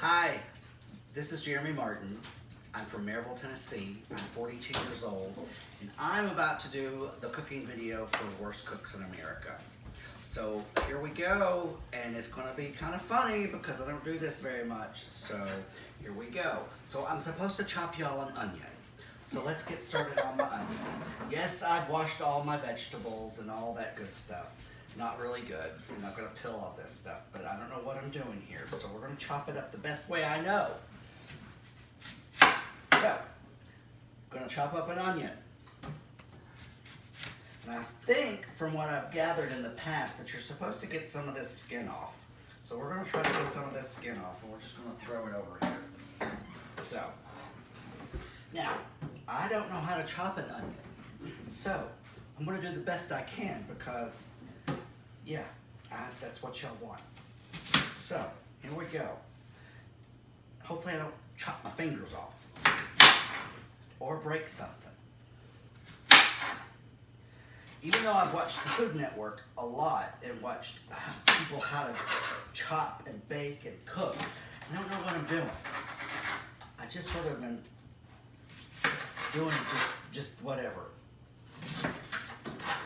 Hi, this is Jeremy Martin. I'm from Maryville, Tennessee. I'm 42 years old, and I'm about to do the cooking video for Worst Cooks in America. So here we go, and it's gonna be kind of funny because I don't do this very much, so here we go. So I'm supposed to chop y'all an onion. So let's get started on my onion. Yes, I've washed all my vegetables and all that good stuff. Not really good. I'm not gonna pill all this stuff, but I don't know what I'm doing here. So we're gonna chop it up the best way I know. So, I'm gonna chop up an onion. And I think from what I've gathered in the past that you're supposed to get some of this skin off. So we're gonna try to get some of this skin off, and we're just gonna throw it over here. So, now, I don't know how to chop an onion. So, I'm gonna do the best I can because yeah, that's what y'all want. So, here we go. Hopefully I don't chop my fingers off or break something. Even though I've watched the Food Network a lot and watched people how to chop and bake and cook, I don't know what I'm doing. I just sort of been doing just whatever.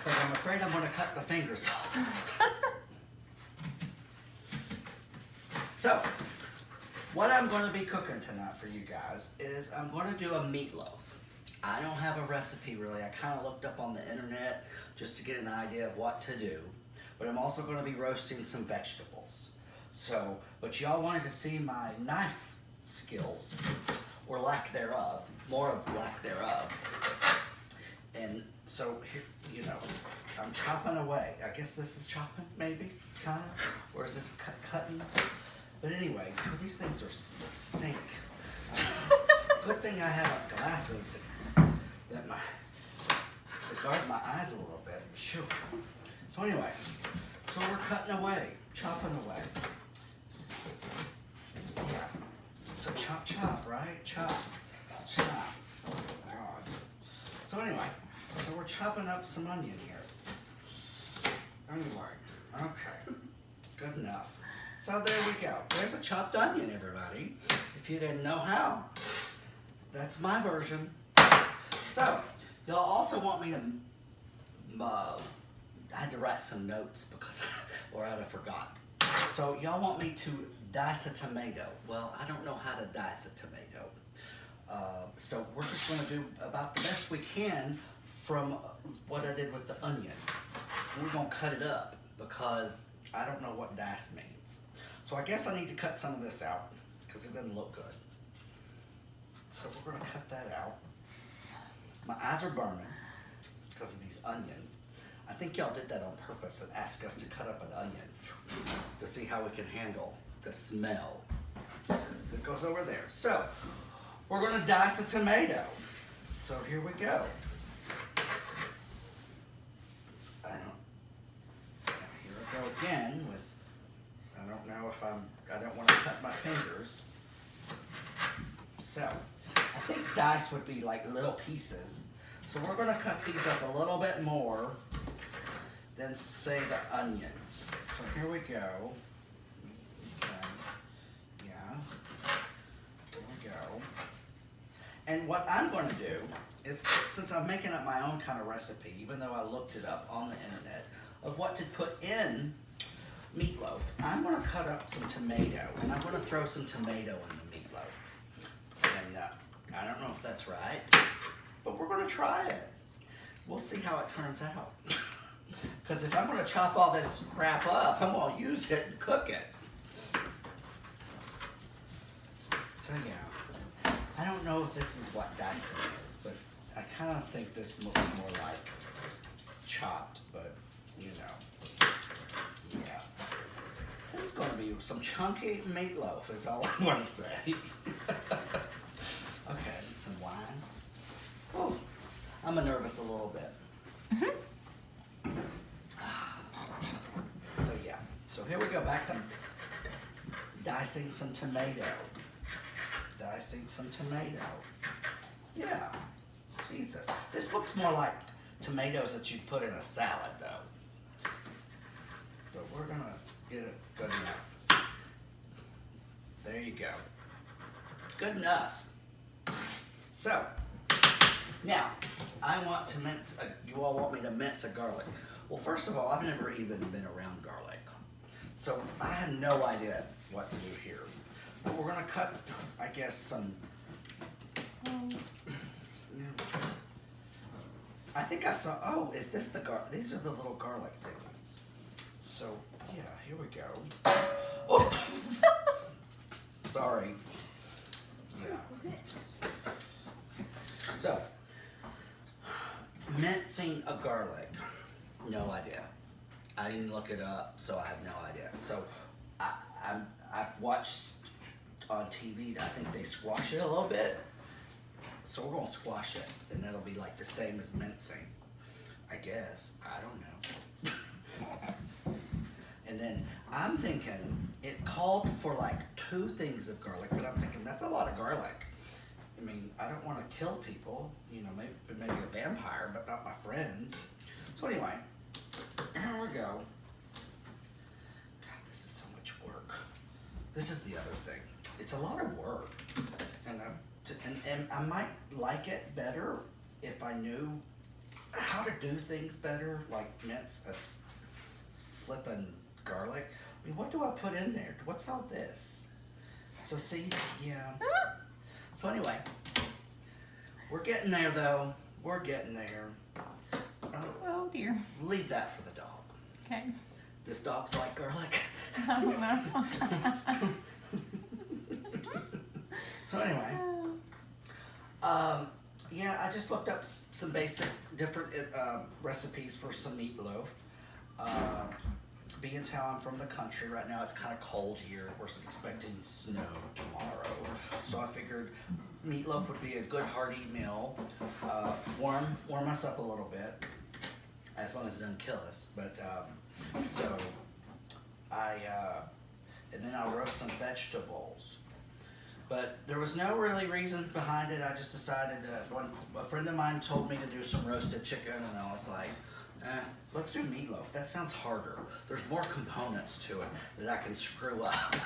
Because I'm afraid I'm going to cut my fingers off. So, what I'm going to be cooking tonight for you guys is I'm going to do a meatloaf. I don't have a recipe really. I kind of looked up on the internet just to get an idea of what to do. But I'm also going to be roasting some vegetables. So, but y'all wanted to see my knife skills, or lack thereof, more of lack thereof. And so here, you know, I'm chopping away. I guess this is chopping, maybe, kind of, or is this cutting? But anyway, these things stink. Good thing I have glasses to guard my eyes a little bit. Shoot. So anyway, so we're cutting away, chopping away. Yeah. So chop, chop, right? Chop, chop. Oh my God. So anyway, so we're chopping up some onion here. Anyway, okay, good enough. So there we go. There's a chopped onion, everybody. If you didn't know how, that's my version. So, y'all also want me to, I had to write some notes because, or I'd have forgot. So y'all want me to dice a tomato. Well, I don't know how to dice a tomato. So we're just gonna do about the best we can from what I did with the onion. We're gonna cut it up because I don't know what dice means. So I guess I need to cut some of this out because it doesn't look good. So we're gonna cut that out. My eyes are burning because of these onions. I think y'all did that on purpose and asked us to cut up an onion to see how we can handle the smell that goes over there. So we're gonna dice a tomato. So here we go. Here I go again with, I don't know if I don't want to cut my fingers. So, I think dice would be like little pieces. So we're going to cut these up a little bit more than, say, the onions. So here we go. Okay. Yeah. Here we go. And what I'm going to do is, since I'm making up my own kind of recipe, even though I looked it up on the internet, of what to put in meatloaf, I'm going to cut up some tomato, and I'm going to throw some tomato in the meatloaf. And I don't know if that's right, but we're going to try it. We'll see how it turns out. Because if I'm going to chop all this crap up, I'm going to use it and cook it. So yeah, I don't know if this is what dicing is, but I kind of think this looks more like chopped, but you know, yeah. It's going to be some chunky meatloaf is all I want to say. Okay, some wine. Oh, I'm nervous a little bit. So yeah, so here we go, back to dicing some tomato. Dicing some tomato. Yeah, Jesus. This looks more like tomatoes that you'd put in a salad though. But we're gonna get it good enough. There you you go. Good enough. So, now, I want to mince, you all want me to mince a garlic. Well, first of all, I've never even been around garlic. So, I have no idea what to do here. But we're gonna cut, I guess, some, I think I saw, oh, is this the these are the little garlic things. So, yeah, here we go. Oh! Sorry. Yeah. So, mincing a garlic, no idea. I didn't look it up, so I have no idea. So, I've watched on TV, I think they squash it a little bit. So we're gonna squash it, and that'll be like the same as mincing, I guess. I don't know. And then I'm thinking, it called for like 2 things of garlic, but I'm thinking that's a lot of garlic. I mean, I don't want to kill people, you know, maybe a vampire, but not my friends. So anyway, here we go. God, this is so much work. This is the other thing. It's a lot of work, and I might like it better if I knew how to do things better, like mince a flippin' garlic. I mean, what do I put in there? What's all this? So see, yeah. So anyway, we're getting there though. We're getting there. Oh dear. Leave that for the dog. Okay. Does dogs like garlic? I don't know. So anyway, yeah, I just looked up some basic different recipes for some meatloaf. Being as how I'm from the country right now, it's kind of cold here. We're expecting snow tomorrow, so I figured meatloaf would be a good hearty meal. Warm us up a little bit, as long as it doesn't kill us. But so and then I'll roast some vegetables. But there was no really reason behind it. I just decided, when a friend of mine told me to do some roasted chicken, and I was like, let's do meatloaf. That sounds harder. There's more components to it that I can screw up.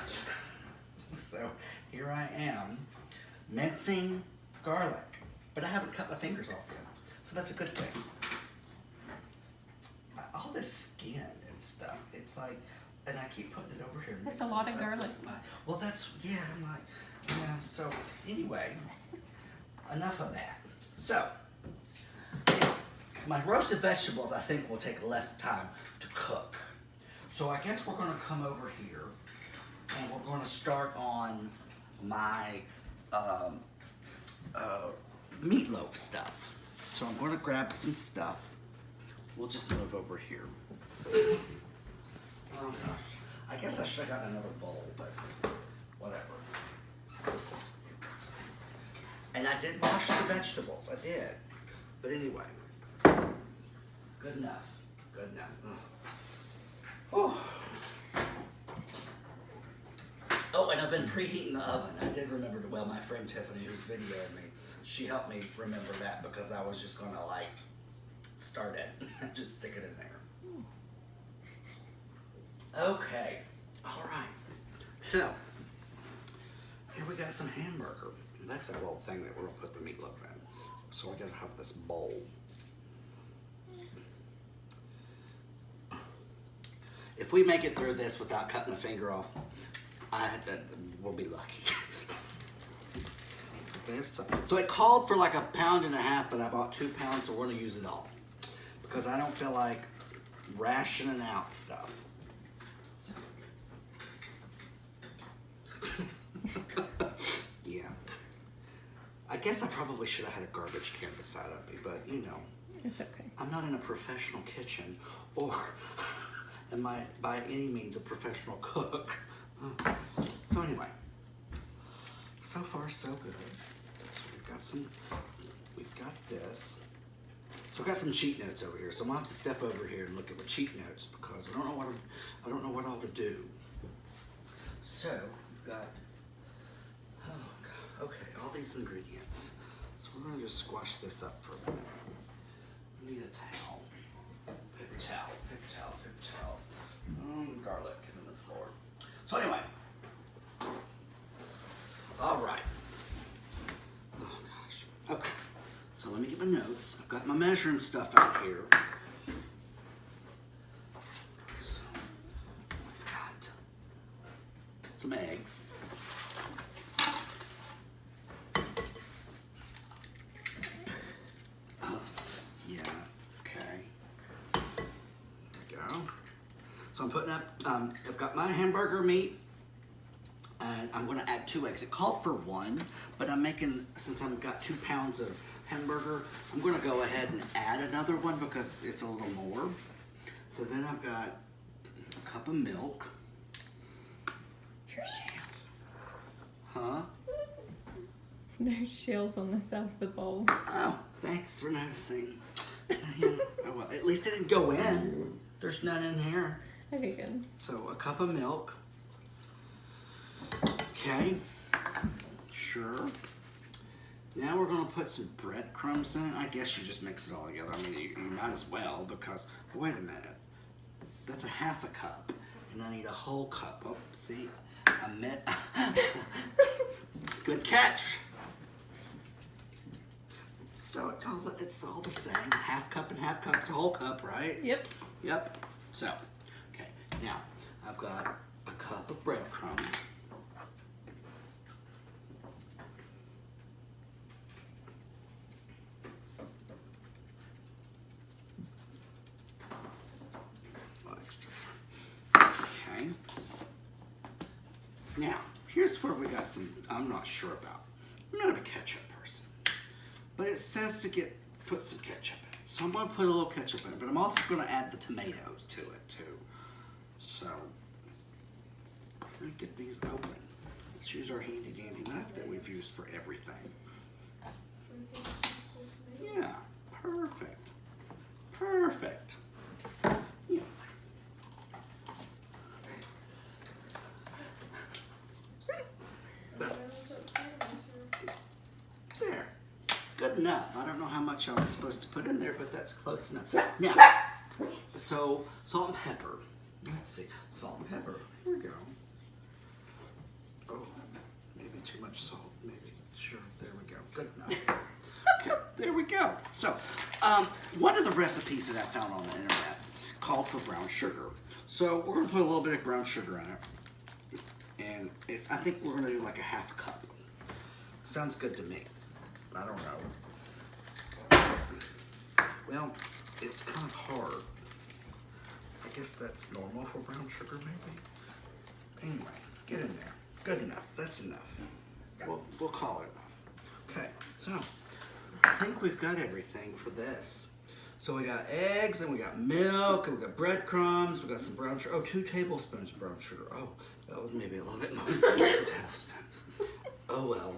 So here I am, mincing garlic. But I haven't cut my fingers off yet, so that's a good thing. All this skin and stuff, it's like, and I keep putting it over here. That's a lot of garlic. Well, that's, yeah, I'm like, yeah, so anyway, enough of that. So, my roasted vegetables I think will take less time to cook. So I guess we're gonna come over here and we're gonna start on my meatloaf stuff. So I'm gonna grab some stuff. We'll just move over here. Oh gosh, I guess I should have gotten another bowl, but whatever. And I did wash the vegetables, I did. But anyway, good enough, good enough. Oh. Oh, and I've been preheating the oven. I did remember to, well, my friend Tiffany, who's videoing me, she helped me remember that because I was just gonna like start it and just stick it in there. Okay, all right. So, here we got some hamburger. That's a little thing that we're gonna put the meatloaf in. So we're gonna have this bowl. If we make it through this without cutting a finger off, we'll be lucky. So it called for like 1.5 pounds, but I bought 2 pounds, so we're gonna use it all. Because I don't feel like rationing out stuff. Yeah. I guess I probably should have had a garbage can beside of me, but you know. It's okay. I'm not in a professional kitchen, or am I by any means a professional cook. So anyway, so far so good. So we've got this. So I've got some cheat notes over here. So I'm gonna have to step over here and look at my cheat notes because I don't know what all to do. So we've got, oh God, okay, all these ingredients. So we're gonna just squash this up for a minute. We need a towel. Paper towels, paper towels, paper towels. Garlic is on the floor. So anyway, All right. Oh gosh. Okay. So let me get my notes. I've got my measuring stuff out here. So we've got some eggs. Yeah. Okay. There we go. So I'm putting up. I've got my hamburger meat. And I'm going to add 2 eggs. It called for 1, but I'm making, since I've got 2 pounds of hamburger, I'm going to go ahead and add another one because it's a little more. So then I've got a cup of milk. Your shells. Huh? There's shells on the side of the bowl. Oh, thanks for noticing. Oh, well, at least it didn't go in. There's none in here. Okay, good. So a cup of milk. Okay, sure. Now we're gonna put some breadcrumbs in it. I guess you just mix it all together. I mean, you might as well because, wait a minute. That's a half a cup and I need a whole cup. Oh, see, good catch. So it's all the same. Half cup and half cup, it's a whole cup, right? Yep. Yep. So, okay, now I've got a cup of breadcrumbs. Okay. Now, here's where we got some, I'm not sure about. I'm not a ketchup person. But it says to put some ketchup in it. So I'm going to put a little ketchup in it. But I'm also going to add the tomatoes to it too. So, let me get these open. Let's use our handy dandy knife that we've used for everything. Yeah, perfect. Perfect. Yeah. There. Good enough. I don't know how much I was supposed to put in there, but that's close enough. Now, so salt and pepper. Let's see. Salt and pepper. Here we go. Oh, maybe too much salt. Maybe. Sure. There we go. Good enough. Okay, there we go. So, one of the recipes that I found on the internet called for brown sugar. So we're going to put a little bit of brown sugar in it. And I think we're going to do like a half a cup. Sounds good to me. I don't know. Well, it's kind of hard. I guess that's normal for brown sugar, maybe. Anyway, get in there. Good enough. That's enough. We'll call it enough. Okay, so I think we've got everything for this. So we got eggs, and we got milk, and we got breadcrumbs, we got some brown sugar. Oh, 2 tablespoons of brown sugar. Oh, that was maybe a little bit more than 2 tablespoons. Oh well.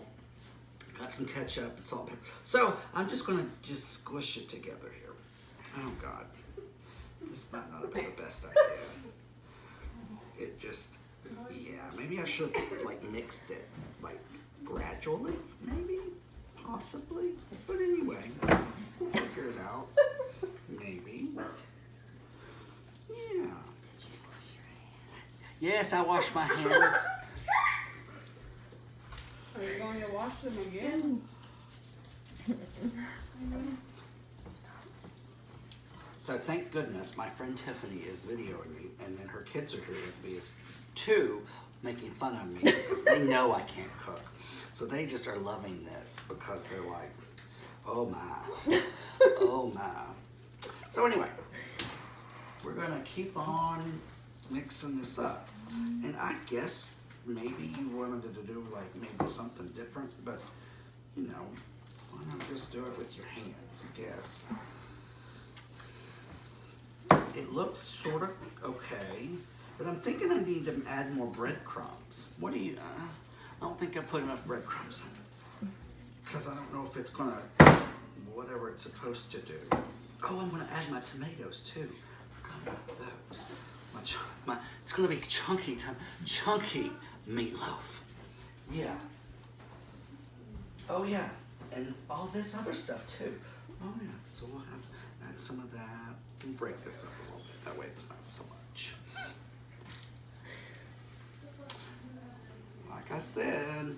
Got some ketchup and salt and pepper. So I'm just gonna squish it together here. Oh God. This might not have been the best idea. It just, yeah, maybe I should have like mixed it like gradually, maybe, possibly. But anyway, we'll figure it out. Maybe. Yeah. Yes, I washed my hands. Are you going to wash them again? So thank goodness my friend Tiffany is videoing me, and then her kids are here with me as 2 making fun of me because they know I can't cook. So they just are loving this because they're like, oh my, oh my. So anyway, we're gonna keep on mixing this up. And I guess maybe you wanted to do like maybe something different, but you know, why not just do it with your hands, I guess. It looks sort of okay, but I'm thinking I need to add more breadcrumbs. What do you, I don't think I put enough breadcrumbs in it. Because I don't know if it's gonna, whatever it's supposed to do. Oh, I'm gonna add my tomatoes too. Forgot about those. It's gonna be chunky meatloaf. Yeah. Oh yeah, and all this other stuff too. Oh yeah, so we'll add some of that and break this up a little bit. That way it's not so much. Like I said,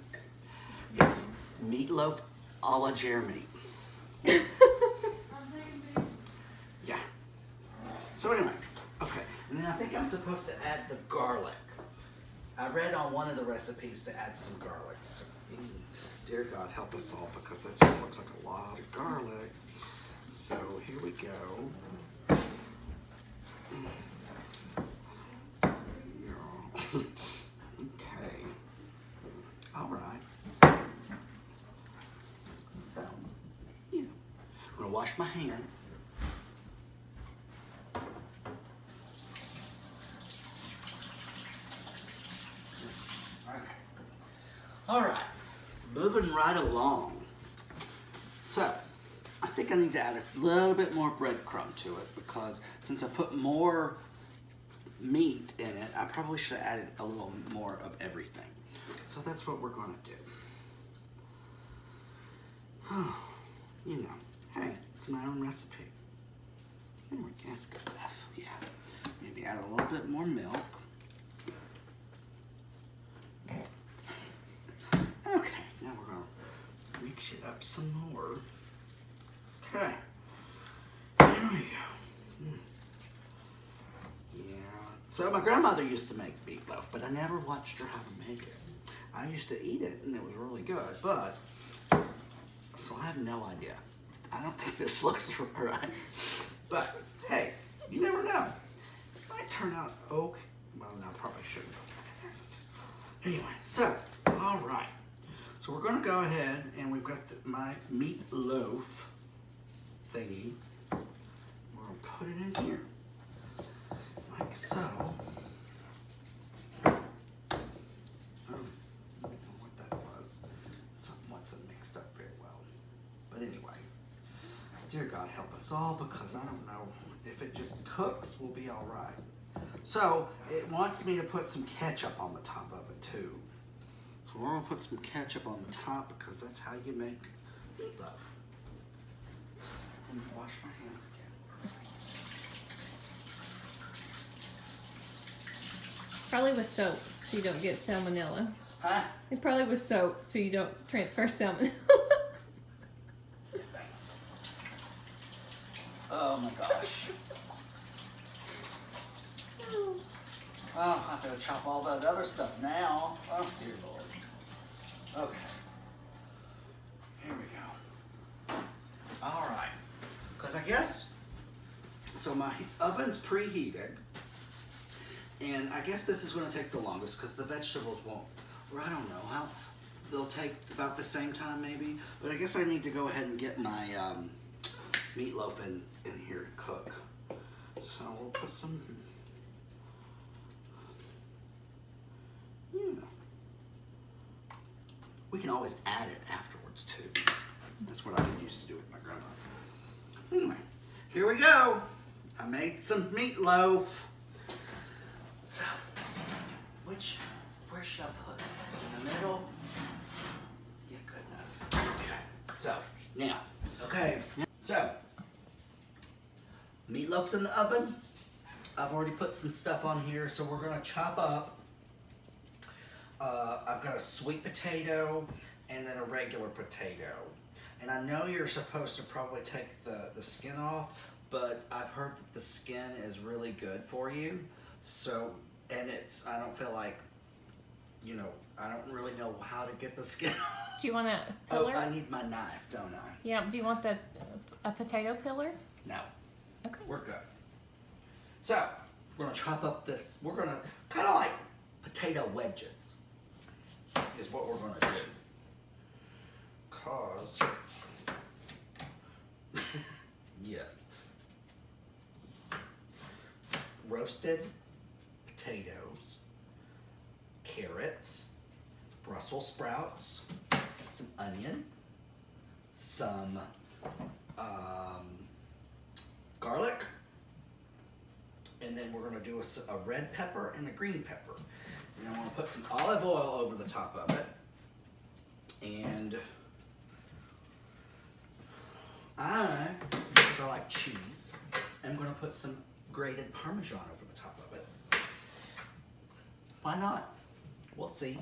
It's meatloaf a la Jeremy. Yeah. So anyway, okay. And then I think I'm supposed to add the garlic. I read on one of the recipes to add some garlic. So, dear God, help us all, because that just looks like a lot of garlic. So here we go. Okay. All right. So, yeah. I'm gonna wash my hands. Okay. All right. Moving right along. So, I think I need to add a little bit more breadcrumb to it, because since I put more meat in it, I probably should have added a little more of everything. So that's what we're gonna do. You know, hey, it's my own recipe. There we go, that's good enough, yeah. Maybe add a little bit more milk. Okay, now we're gonna mix it up some more. Okay, there we go. Yeah, so my grandmother used to make meatloaf, but I never watched her how to make it. I used to eat it and it was really good, but, so I have no idea. I don't think this looks right, but hey, you never know. It might turn out okay. Well, no, I probably shouldn't put that in there. Anyway, so, all right. So we're gonna go ahead and we've got my meatloaf thingy. We're gonna put it in here, like so. I don't know what that was. Something wasn't mixed up very well. But anyway, dear God help us all, because I don't know if it just cooks, we'll be all right. So it wants me to put some ketchup on the top of it too. So we're gonna put some ketchup on the top, because that's how you make meatloaf. Let me wash my hands again. Probably with soap, so you don't get salmonella. Huh? It probably was soap, so you don't transfer salmonella. Thanks. Oh my gosh. Oh, I have to chop all that other stuff now. Oh dear Lord. Okay. Here we go. All right. Because I guess, so my oven's preheated. And I guess this is going to take the longest, because the vegetables won't, or I don't know, how they'll take about the same time maybe. But I guess I need to go ahead and get my meatloaf in here to cook. So we'll put some, we can always add it afterwards too. That's what I used to do with my grandma's. Anyway, here we go. I made some meatloaf. So, where should I put it? In the middle? Yeah, good enough. Okay, so, now, so, meatloaf's in the oven. I've already put some stuff on here, so we're gonna chop up. I've got a sweet potato and then a regular potato. And I know you're supposed to probably take the skin off, but I've heard that the skin is really good for you. So, and I don't feel like, I don't really know how to get the skin off. Do you want a Oh, pillar? I need my knife, don't I? Yeah, do you want a potato pillar? No, Okay. we're good. So, we're gonna chop up this, we're gonna, kind of like potato wedges, is what we're gonna do. Cause, yeah. Roasted potatoes, carrots, Brussels sprouts, some onion, some garlic, and then we're gonna do a red pepper and a green pepper. And I'm gonna put some olive oil over the top of it, and because I like cheese, I'm gonna put some grated Parmesan over the top of it. Why not? We'll see.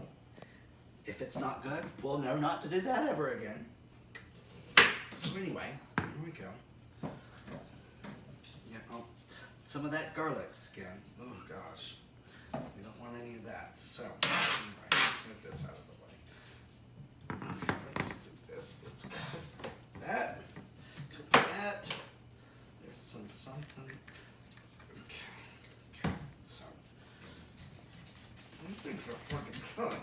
if it's not good, we'll know not to do that ever again. So anyway, here we go. Yeah, oh, some of that garlic skin. Oh gosh, we don't want any of that. So anyway, let's move this out of the way. Okay, let's do this. Let's cut that. Cut that. There's something. Okay. So these things are hard to cut.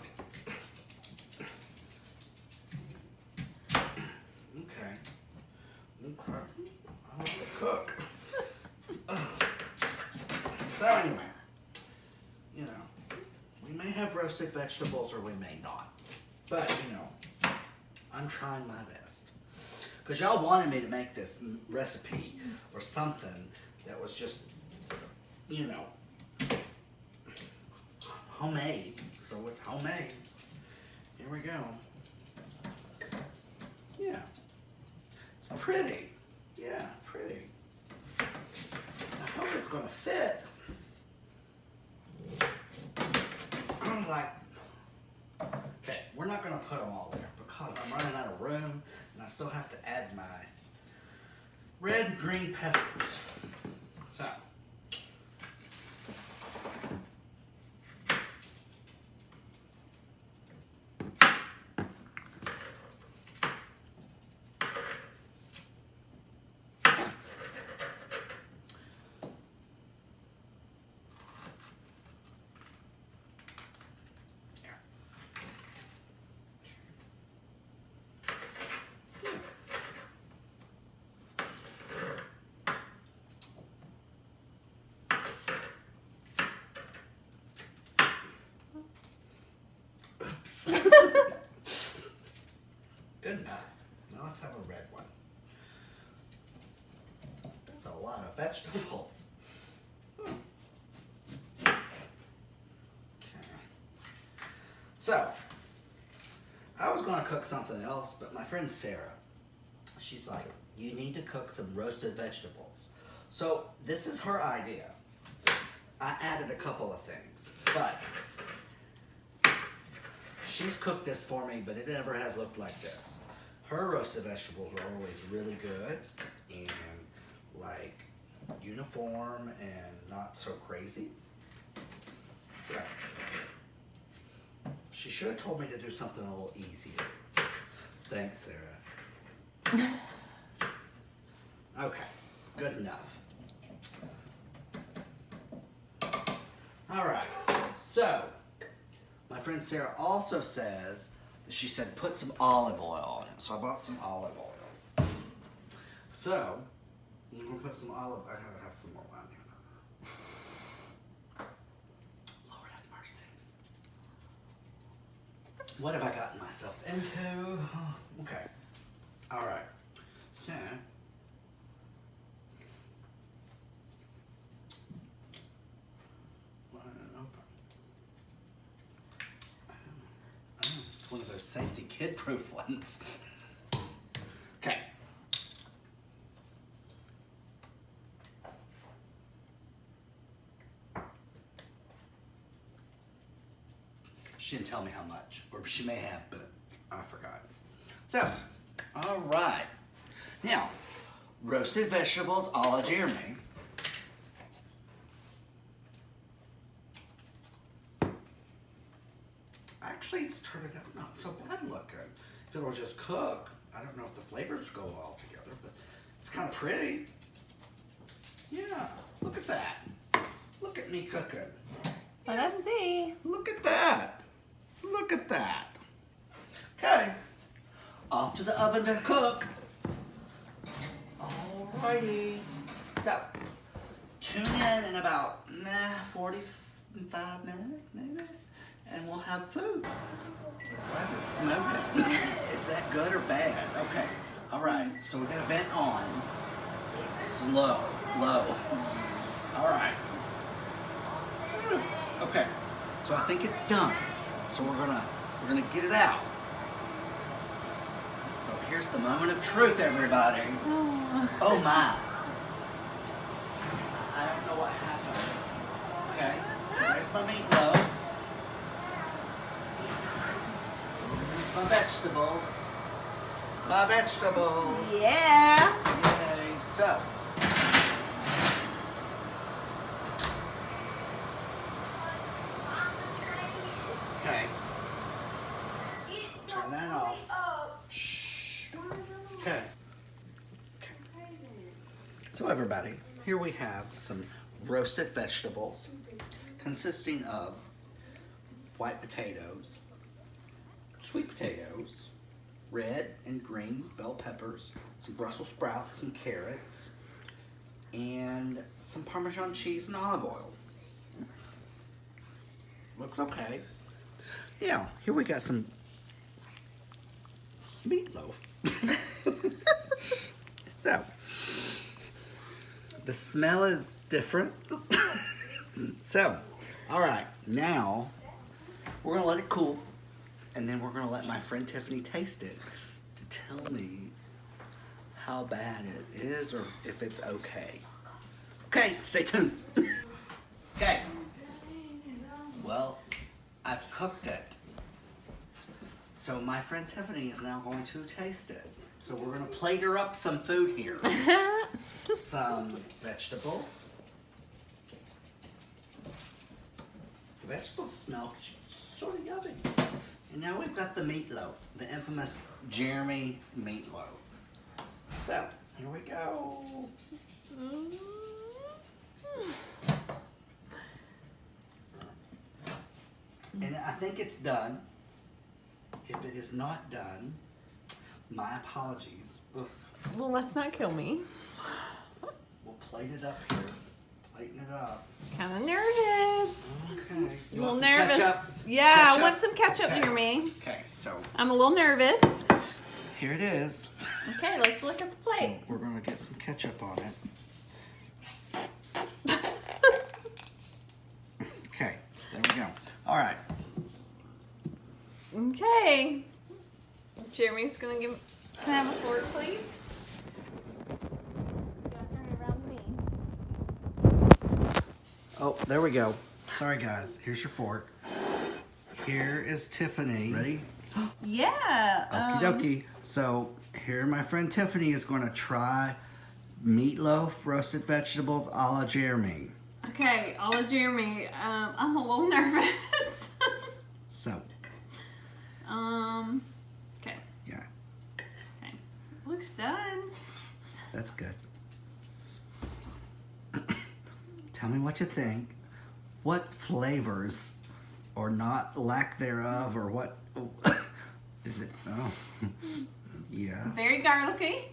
Okay. I want to cook. So anyway, you know, we may have roasted vegetables or we may not. But, you know, I'm trying my best. Because y'all wanted me to make this recipe or something that was just, you know, homemade. So it's homemade. Here we go. Yeah. It's pretty. Yeah, pretty. I hope it's gonna fit. I'm like, okay, we're not gonna put them all there because I'm running out of room and I still have to add my red and green peppers. So. Good enough. Now let's have a red one. That's a lot of vegetables. Okay. So, I was going to cook something else, but my friend Sarah, she's like, you need to cook some roasted vegetables. So, this is her idea. I added a couple of things, but she's cooked this for me, but it never has looked like this. Her roasted vegetables are always really good and like uniform and not so crazy. Yeah. She should have told me to do something a little easier. Thanks, Sarah. Okay, good enough. All right, so my friend Sarah also says, she said put some olive oil on it. So I bought some olive oil. So, I'm gonna put some olive, I gotta have some more on here. Lord have mercy. What have I gotten myself into? Okay, all right, so. It's one of those safety kid-proof ones. Okay. She didn't tell me how much, or she may have, but I forgot. So, all right. Now, roasted vegetables a la Jeremy. Actually, it's turned out not so bad looking. If it'll just cook, I don't know if the flavors go all together, but it's kind of pretty. Yeah, look at that. Look at me cooking. Let us see. Look at that. Look at that. Okay, off to the oven to cook. Alrighty. So, tune in about 45 minutes, maybe, and we'll have food. Why is it smoking? Is that good or bad? Okay. All right. So we're gonna vent on. Slow, low. All right. Okay. So I think it's done. So we're gonna get it out. So here's the moment of truth, everybody. Oh my. I don't know what happened. Okay. So there's my meatloaf. my vegetables. My vegetables. Yeah. Yay. So. Okay. Turn that off. Shh. Okay. So everybody, here we have some roasted vegetables consisting of white potatoes, sweet potatoes, red and green bell peppers, some Brussels sprouts, some carrots, and some Parmesan cheese and olive oil. Looks okay. Yeah, here we got some meatloaf. So, the smell is different. So, all right, now we're gonna let it cool, and then we're gonna let my friend Tiffany taste it to tell me how bad it is or if it's okay. Okay, stay tuned. Okay. Well, I've cooked it. So my friend Tiffany is now going to taste it. So we're gonna plate her up some food here. Some vegetables. The vegetables smell sort of yummy. And now we've got the meatloaf, the infamous Jeremy meatloaf. So, here we go. And I think it's done. If it is not done, my apologies. Ugh. Well, let's not kill me. We'll plate it up here. Plating it up. Kind of nervous. Okay. A You little want some nervous. ketchup? Yeah, I Ketchup? want some ketchup Okay. near me. Okay, so I'm a little nervous. here it is. Okay, let's look at the So plate. we're gonna get some ketchup on it. Okay, there we go. All right. Okay. Jeremy's gonna give. Can I have a fork, please? You gotta turn it around me. Oh, there we go. Sorry guys, here's your fork. Here is Tiffany. Ready? Yeah. Okie dokie. So here my friend Tiffany is gonna try meatloaf, roasted vegetables, a la Jeremy. Okay, I'll let Jeremy. I'm a little nervous. So, Okay. yeah, Okay. Looks done. that's good. Tell me what you think. What flavors, or not lack thereof, or what is it? Oh, yeah. Very garlicky.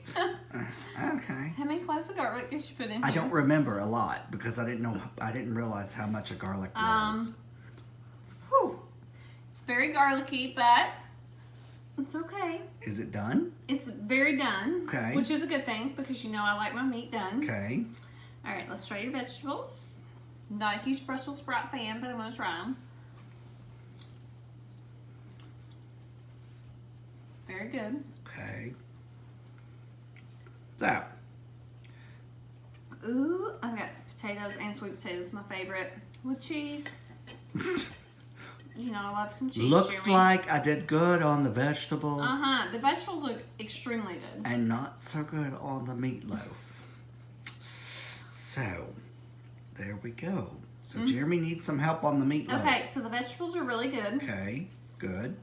Okay. How many cloves of garlic did you put in I here? don't remember a lot because I didn't realize how much a garlic was. Whew. It's very garlicky, but it's okay. Is it done? It's very done. Okay. Which is a good thing because you know I like my meat done. Okay. All right, let's try your vegetables. Not a huge Brussels sprout fan, but I'm gonna try them. Very good. Okay. So, Ooh, I got potatoes and sweet potatoes, my favorite, with cheese. You know I love some cheese. looks Jeremy. like I did good on the vegetables The vegetables look extremely good. and not so good on the meatloaf. So, there we go. So Jeremy needs some help on the meatloaf. Okay, so the vegetables are really good. Okay, good.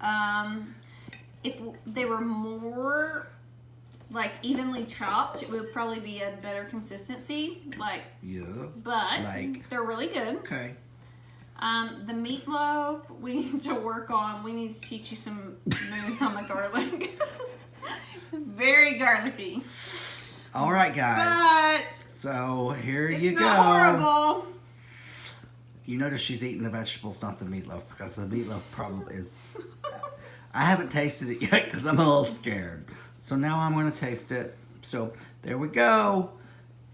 If they were more like evenly chopped, it would probably be a better consistency. Yeah. But Like- they're really good. Okay. The meatloaf we need to work on. We need to teach you some moves on the garlic. Very garlicky. All right, guys. But So here it's you go. not horrible. You notice she's eating the vegetables, not the meatloaf, because the meatloaf probably is. I haven't tasted it yet because I'm a little scared. So now I'm going to taste it. So there we go.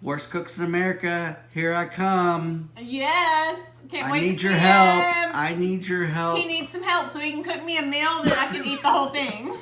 Worst cooks in America. Here I come. Yes. Can't I wait need to your see help. him. I need your help. He needs some help so he can cook me a meal that I can eat the whole thing.